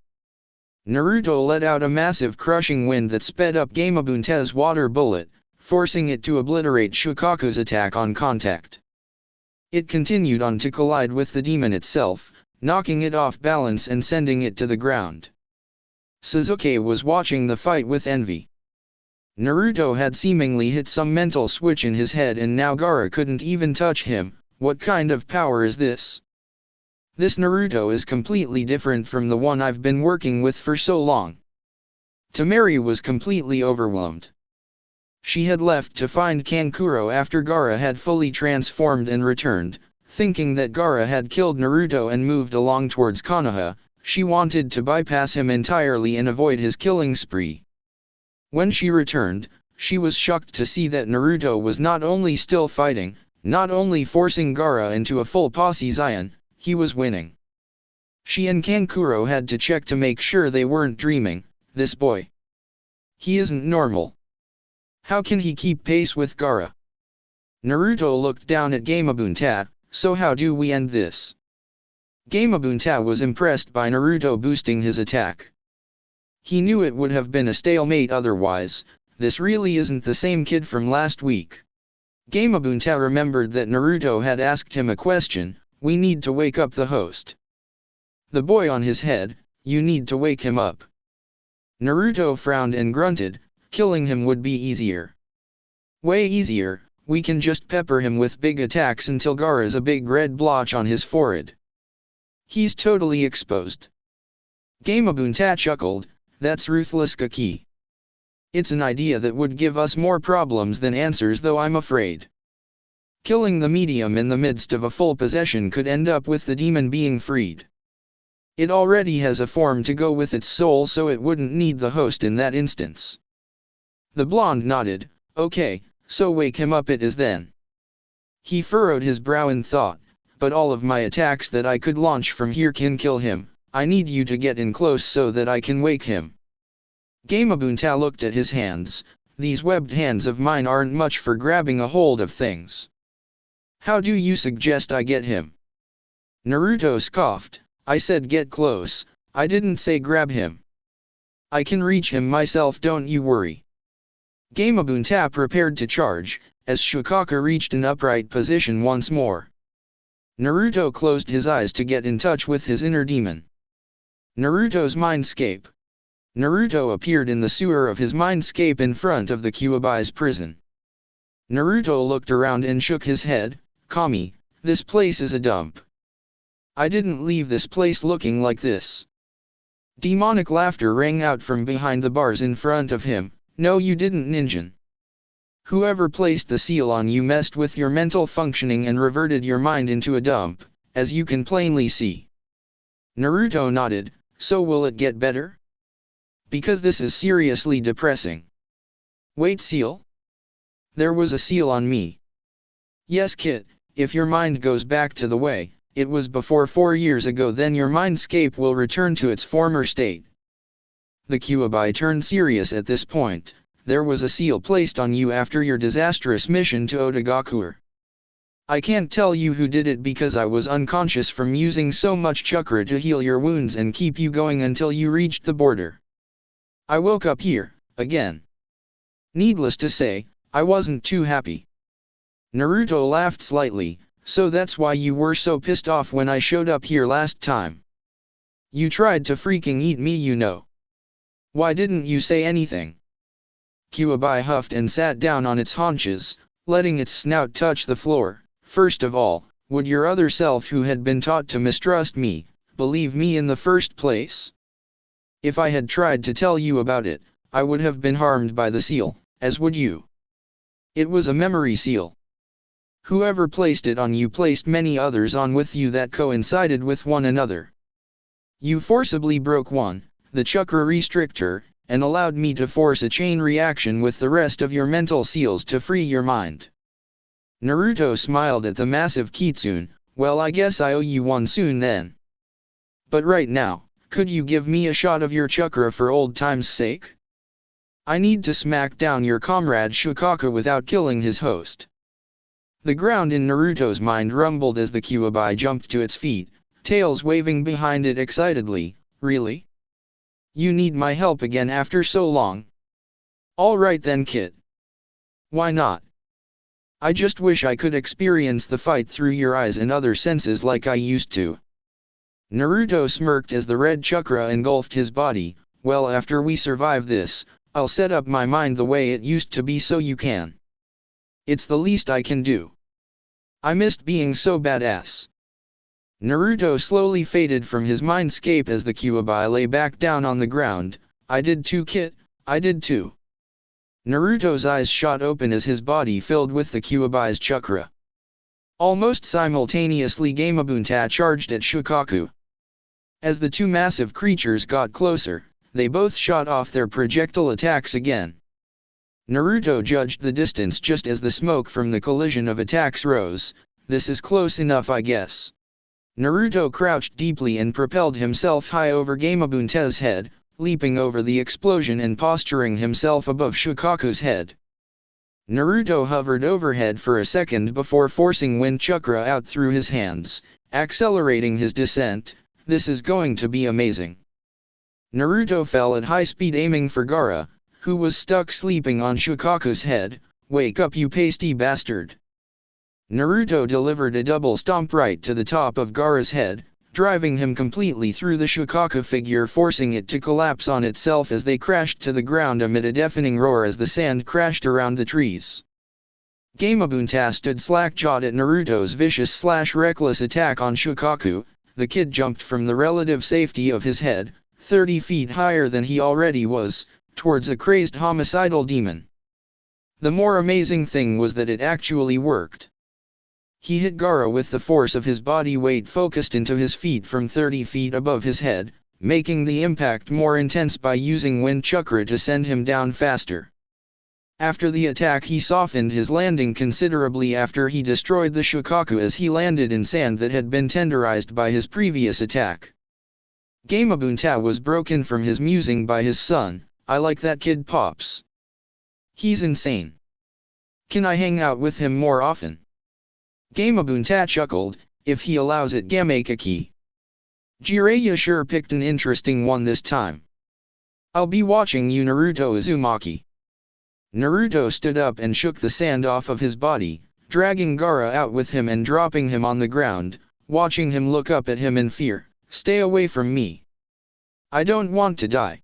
Naruto let out a massive crushing wind that sped up Gamabunta's Water Bullet, forcing it to obliterate Shukaku's attack on contact. It continued on to collide with the demon itself, knocking it off balance and sending it to the ground. Sasuke was watching the fight with envy. Naruto had seemingly hit some mental switch in his head, and now Gaara couldn't even touch him. What kind of power is this? This Naruto is completely different from the one I've been working with for so long. Temari was completely overwhelmed. She had left to find Kankuro after Gaara had fully transformed and returned, thinking that Gaara had killed Naruto and moved along towards Konoha. She wanted to bypass him entirely and avoid his killing spree. When she returned, she was shocked to see that Naruto was not only still fighting, not only forcing Gaara into a full posse Zion, he was winning. She and Kankuro had to check to make sure they weren't dreaming. This boy, he isn't normal. How can he keep pace with Gaara? Naruto looked down at Gamabunta. So how do we end this? Gamabunta was impressed by Naruto boosting his attack. He knew it would have been a stalemate otherwise. This really isn't the same kid from last week. Gamabunta remembered that Naruto had asked him a question. We need to wake up the host. The boy on his head, you need to wake him up. Naruto frowned and grunted, killing him would be easier. Way easier, we can just pepper him with big attacks until Gaara's a big red blotch on his forehead. He's totally exposed. Gamabunta chuckled, that's ruthless Kaki. It's an idea that would give us more problems than answers, though I'm afraid. Killing the medium in the midst of a full possession could end up with the demon being freed. It already has a form to go with its soul, so it wouldn't need the host in that instance. The blonde nodded, okay, so wake him up it is then. He furrowed his brow in thought, but all of my attacks that I could launch from here can kill him. I need you to get in close so that I can wake him. Gamabunta looked at his hands. These webbed hands of mine aren't much for grabbing a hold of things. How do you suggest I get him? Naruto scoffed, I said get close, I didn't say grab him. I can reach him myself, don't you worry. Gamabunta prepared to charge, as Shukaku reached an upright position once more. Naruto closed his eyes to get in touch with his inner demon. Naruto's mindscape. Naruto appeared in the sewer of his mindscape in front of the Kyuubi's prison. Naruto looked around and shook his head, Kami, this place is a dump. I didn't leave this place looking like this. Demonic laughter rang out from behind the bars in front of him. No you didn't ninja. Whoever placed the seal on you messed with your mental functioning and reverted your mind into a dump, as you can plainly see. Naruto nodded, so will it get better? Because this is seriously depressing. Wait, seal? There was a seal on me. Yes kid, if your mind goes back to the way it was before 4 years ago, then your mindscape will return to its former state. The Kyuubi turned serious at this point. There was a seal placed on you after your disastrous mission to Otagakure. I can't tell you who did it because I was unconscious from using so much chakra to heal your wounds and keep you going until you reached the border. I woke up here, again. Needless to say, I wasn't too happy. Naruto laughed slightly, so that's why you were so pissed off when I showed up here last time. You tried to freaking eat me, you know. Why didn't you say anything? Kyuubi huffed and sat down on its haunches, letting its snout touch the floor. First of all, would your other self who had been taught to mistrust me, believe me in the first place? If I had tried to tell you about it, I would have been harmed by the seal, as would you. It was a memory seal. Whoever placed it on you placed many others on with you that coincided with one another. You forcibly broke one, the chakra restrictor, and allowed me to force a chain reaction with the rest of your mental seals to free your mind. Naruto smiled at the massive kitsune. Well, I guess I owe you one soon then. But right now, could you give me a shot of your chakra for old time's sake? I need to smack down your comrade Shukaku without killing his host. The ground in Naruto's mind rumbled as the Kyuubi jumped to its feet, tails waving behind it excitedly. Really? You need my help again after so long? Alright then kid. Why not? I just wish I could experience the fight through your eyes and other senses like I used to. Naruto smirked as the red chakra engulfed his body. Well, after we survive this, I'll set up my mind the way it used to be so you can. It's the least I can do. I missed being so badass. Naruto slowly faded from his mindscape as the Kyuubi lay back down on the ground. I did too kid, I did too. Naruto's eyes shot open as his body filled with the Kyuubi's chakra. Almost simultaneously Gamabunta charged at Shukaku. As the two massive creatures got closer, they both shot off their projectile attacks again. Naruto judged the distance just as the smoke from the collision of attacks rose. This is close enough, I guess. Naruto crouched deeply and propelled himself high over Gamabunta's head, leaping over the explosion and posturing himself above Shukaku's head. Naruto hovered overhead for a second before forcing wind chakra out through his hands, accelerating his descent. This is going to be amazing. Naruto fell at high speed aiming for Gaara, who was stuck sleeping on Shukaku's head. Wake up, you pasty bastard. Naruto delivered a double stomp right to the top of Gaara's head, driving him completely through the Shukaku figure, forcing it to collapse on itself as they crashed to the ground amid a deafening roar as the sand crashed around the trees. Gamabunta stood slack-jawed at Naruto's vicious/reckless attack on Shukaku. The kid jumped from the relative safety of his head, 30 feet higher than he already was, towards a crazed homicidal demon. The more amazing thing was that it actually worked. He hit Gaara with the force of his body weight focused into his feet from 30 feet above his head, making the impact more intense by using wind chakra to send him down faster. After the attack, he softened his landing considerably after he destroyed the Shukaku as he landed in sand that had been tenderized by his previous attack. Gamabunta was broken from his musing by his son. I like that kid Pops. He's insane. Can I hang out with him more often? Gamabunta chuckled. If he allows it, Gamakaki. Jiraiya sure picked an interesting one this time. I'll be watching you, Naruto Uzumaki. Naruto stood up and shook the sand off of his body, dragging Gaara out with him and dropping him on the ground, watching him look up at him in fear. Stay away from me. I don't want to die.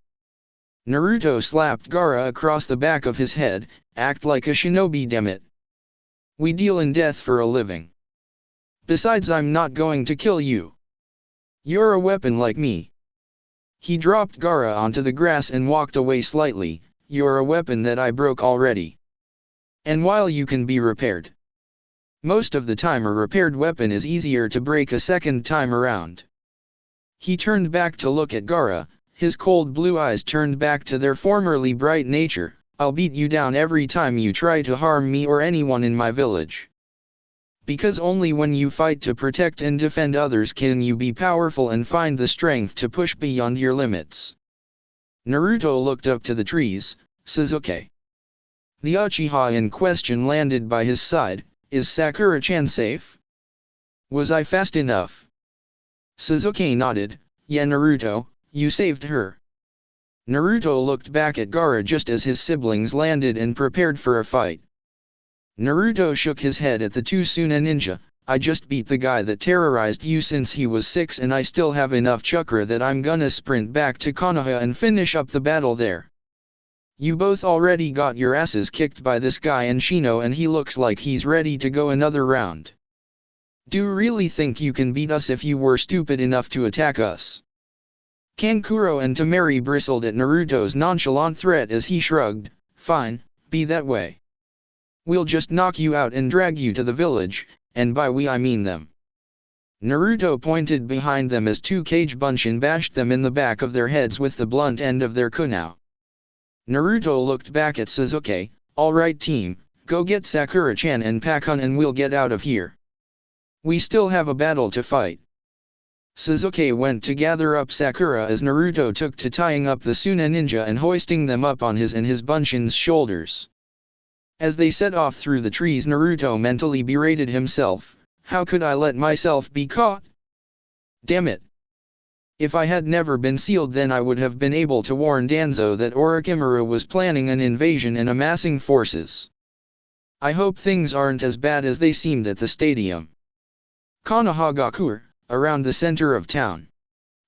Naruto slapped Gaara across the back of his head. Act like a shinobi, dammit. We deal in death for a living. Besides, I'm not going to kill you. You're a weapon like me. He dropped Gaara onto the grass and walked away slightly. You're a weapon that I broke already. And while you can be repaired, most of the time a repaired weapon is easier to break a second time around. He turned back to look at Gaara, his cold blue eyes turned back to their formerly bright nature. I'll beat you down every time you try to harm me or anyone in my village. Because only when you fight to protect and defend others can you be powerful and find the strength to push beyond your limits. Naruto looked up to the trees. Sasuke. The Uchiha in question landed by his side. Is Sakura-chan safe? Was I fast enough? Sasuke nodded. Yeah, Naruto, you saved her. Naruto looked back at Gaara just as his siblings landed and prepared for a fight. Naruto shook his head at the two Suna ninja. I just beat the guy that terrorized you since he was 6 and I still have enough chakra that I'm gonna sprint back to Konoha and finish up the battle there. You both already got your asses kicked by this guy and Shino and he looks like he's ready to go another round. Do you really think you can beat us if you were stupid enough to attack us? Kankuro and Temari bristled at Naruto's nonchalant threat as he shrugged. Fine, be that way. We'll just knock you out and drag you to the village, and by we I mean them. Naruto pointed behind them as two Kage Bunshin bashed them in the back of their heads with the blunt end of their kunao. Naruto looked back at Sasuke. Alright team, go get Sakura-chan and Pakun and we'll get out of here. We still have a battle to fight. Sasuke went to gather up Sakura as Naruto took to tying up the Suna ninja and hoisting them up on his and his Bunshin's shoulders. As they set off through the trees, Naruto mentally berated himself. How could I let myself be caught? Damn it. If I had never been sealed, then I would have been able to warn Danzo that Orochimaru was planning an invasion and amassing forces. I hope things aren't as bad as they seemed at the stadium. Konohagakure, around the center of town.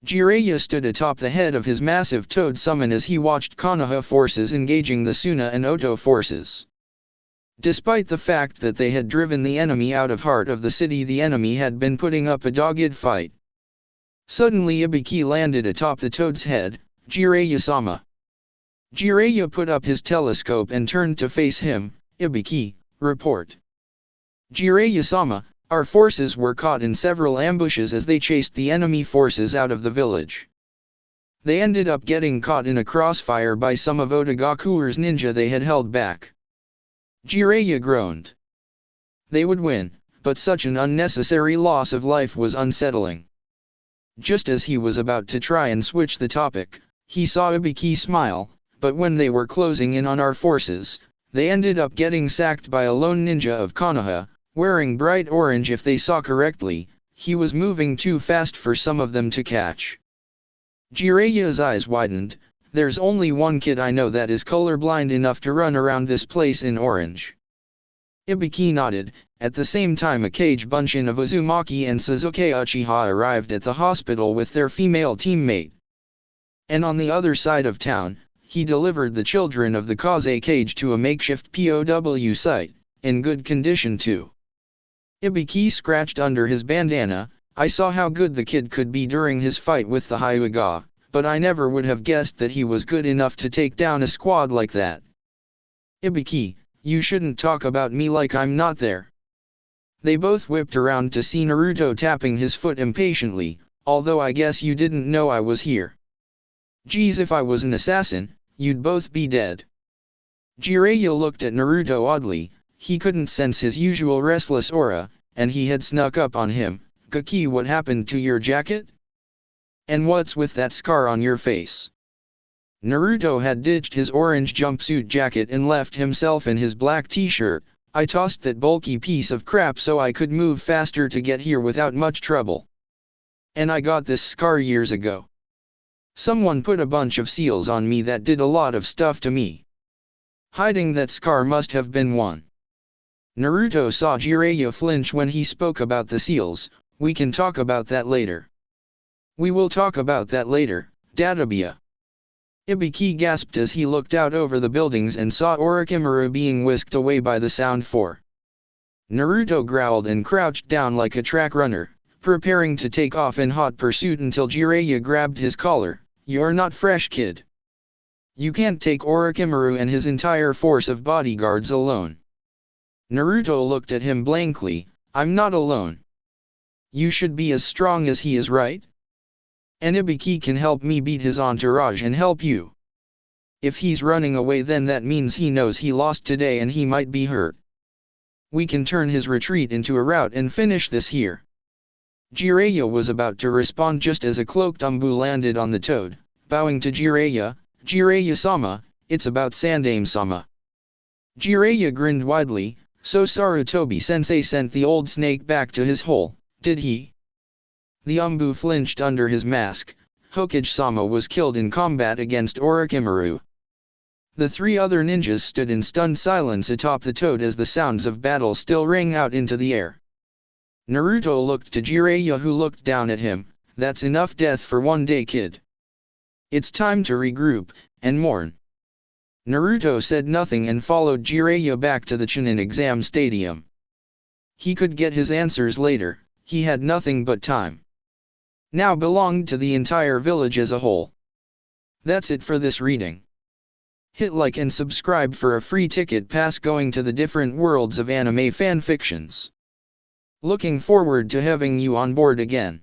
Jiraiya stood atop the head of his massive toad summon as he watched Konoha forces engaging the Suna and Oto forces. Despite the fact that they had driven the enemy out of heart of the city, the enemy had been putting up a dogged fight. Suddenly Ibiki landed atop the toad's head. Jiraiya-sama. Jiraiya put up his telescope and turned to face him. Ibiki, report. Jiraiya-sama, our forces were caught in several ambushes as they chased the enemy forces out of the village. They ended up getting caught in a crossfire by some of Otogakure's ninja they had held back. Jiraiya groaned. They would win, but such an unnecessary loss of life was unsettling. Just as he was about to try and switch the topic, he saw Ibiki smile, but when they were closing in on our forces, they ended up getting sacked by a lone ninja of Konoha, wearing bright orange. If they saw correctly, he was moving too fast for some of them to catch. Jiraiya's eyes widened. There's only one kid I know that is colorblind enough to run around this place in orange. Ibiki nodded. At the same time, a Kage Bunshin of Uzumaki and Sasuke Uchiha arrived at the hospital with their female teammate. And on the other side of town, he delivered the children of the Kaze Kage to a makeshift POW site, in good condition too. Ibiki scratched under his bandana. I saw how good the kid could be during his fight with the Hyuga, but I never would have guessed that he was good enough to take down a squad like that. Ibiki, you shouldn't talk about me like I'm not there. They both whipped around to see Naruto tapping his foot impatiently. Although I guess you didn't know I was here. Geez, if I was an assassin, you'd both be dead. Jiraiya looked at Naruto oddly. He couldn't sense his usual restless aura, and he had snuck up on him. Kaki, what happened to your jacket? And what's with that scar on your face? Naruto had ditched his orange jumpsuit jacket and left himself in his black t-shirt. I tossed that bulky piece of crap so I could move faster to get here without much trouble. And I got this scar years ago. Someone put a bunch of seals on me that did a lot of stuff to me. Hiding that scar must have been one. Naruto saw Jiraiya flinch when he spoke about the seals. We can talk about that later. We will talk about that later, Dadabiya. Ibiki gasped as he looked out over the buildings and saw Orochimaru being whisked away by the sound for. Naruto growled and crouched down like a track runner, preparing to take off in hot pursuit until Jiraiya grabbed his collar. You're not fresh, kid. You can't take Orochimaru and his entire force of bodyguards alone. Naruto looked at him blankly. I'm not alone. You should be as strong as he is, right? And Ibiki can help me beat his entourage and help you. If he's running away, then that means he knows he lost today and he might be hurt. We can turn his retreat into a rout and finish this here. Jiraiya was about to respond just as a cloaked Umbu landed on the toad, bowing to Jiraiya. Jiraiya-sama, it's about Sandaime-sama. Jiraiya grinned widely. So Sarutobi-sensei sent the old snake back to his hole, did he? The Umbu flinched under his mask. Hokage-sama was killed in combat against Orochimaru. The three other ninjas stood in stunned silence atop the toad as the sounds of battle still rang out into the air. Naruto looked to Jiraiya, who looked down at him. That's enough death for one day, kid. It's time to regroup and mourn. Naruto said nothing and followed Jiraiya back to the Chunin exam stadium. He could get his answers later. He had nothing but time. Now belonged to the entire village as a whole. That's it for this reading. Hit like and subscribe for a free ticket pass going to the different worlds of anime fanfictions. Looking forward to having you on board again.